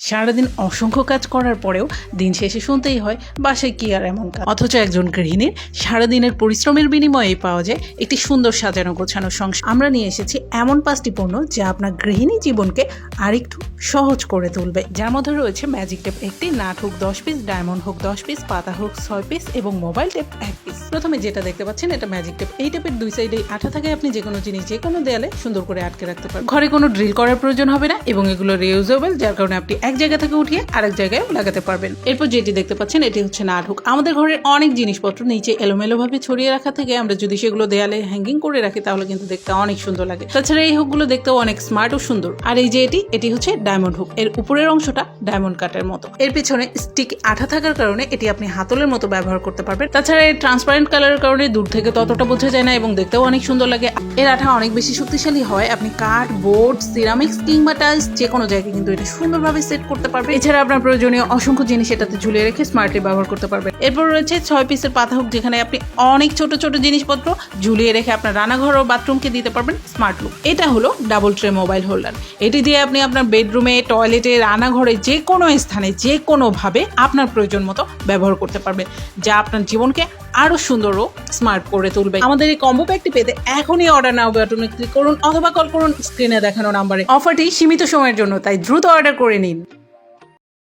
সারাদিন অসংখ্য কাজ করার পরেও দিন শেষে শুনতেই হয় বাসায় কি আর এমন কাজ। অথচ একজন গৃহিণীর সারাদিনের পরিশ্রমের বিনিময়ে পাওয়া যায় একটি সুন্দর সাজানো গোছানো সংসার। আমরা নিয়ে এসেছি এমন 5টি পণ্য যা আপনার গৃহিণী জীবনকে আরেকটু সহজ করে তুলবে, যার মধ্যে রয়েছে ম্যাজিক টেপ একটি, nut hook 10 piece, diamond hook 10 piece, পাতা হুক 6 পিস এবং মোবাইল টেপ 1 পিস। প্রথমে যেটা দেখতে পাচ্ছেন এটা ম্যাজিক টেপ। এই টেপের দুই সাইডে আঠা থাকে, আপনি যে কোনো জিনিস যে কোনো দেয়ালে সুন্দর করে আটকে রাখতে পারেন। ঘরে কোনো ড্রিল করার প্রয়োজন হবে না এবং এগুলো রিউজেবল, যার কারণে আপনি এক জায়গা থেকে উঠিয়ে আরেক জায়গায় লাগাতে পারবেন। এরপর যেটি দেখতে পাচ্ছেন এটি হচ্ছে নাট হুক। আমাদের ঘরের অনেক জিনিসপত্র নিচে এলোমেলো ভাবে ছড়িয়ে রাখা থেকে আমরা যদি সেগুলো দেয়ালে হ্যাঙ্গিং করে রাখি তাহলে কিন্তু দেখতে অনেক সুন্দর লাগে। তাছাড়া এই হুকগুলো দেখতেও অনেক স্মার্ট ও সুন্দর। আর এই যে এটি হচ্ছে ডায়মন্ড হুক। এর উপরের অংশটা ডায়মন্ড কাটের মতো। এর পিছনে স্টিক আঠা থাকার কারণে এটি আপনি হাতলের মতো ব্যবহার করতে পারবেন। তাছাড়া এর ট্রান্সপারেন্ট কালারের কারণে দূর থেকে ততটা বোঝা যায় না এবং দেখতেও অনেক সুন্দর লাগে। এর আঠা অনেক বেশি শক্তিশালী হয়। আপনি কাঠ, বোর্ড, সিরামিক্স কিংবা টাইলস যে কোনো জায়গায় কিন্তু এটা সুন্দরভাবে সেট করতে পারবেন। এছাড়া আপনার প্রয়োজনীয় অসংখ্য জিনিস এটাতে ঝুলিয়ে রেখে স্মার্টলি ব্যবহার করতে পারবেন। এরপর রয়েছে 6 পিসের পাতা হুক, যেখানে আপনি অনেক ছোট ছোট জিনিসপত্র ঝুলিয়ে রেখে আপনার রান্নাঘর ও বাথরুমকে দিতে পারবেন স্মার্ট লুক। এটা হলো ডাবল ট্রে মোবাইল হোল্ডার। এটি দিয়ে আপনি আপনার বেডরুমে, টয়লেটে, রান্নাঘরে যে কোনো স্থানে যে কোনোভাবে আপনার প্রয়োজন মতো ব্যবহার করতে পারবেন, যা আপনার জীবনকে আরো সুন্দর ও স্মার্ট করে তুলবে। আমাদের এই কম্বো প্যাকটি পেতে এখনই অর্ডার নাও বাটনে ক্লিক করুন অথবা কল করুন স্ক্রিনে দেখানো নাম্বারে। অফারটি সীমিত সময়ের জন্য, তাই দ্রুত অর্ডার করে নিন।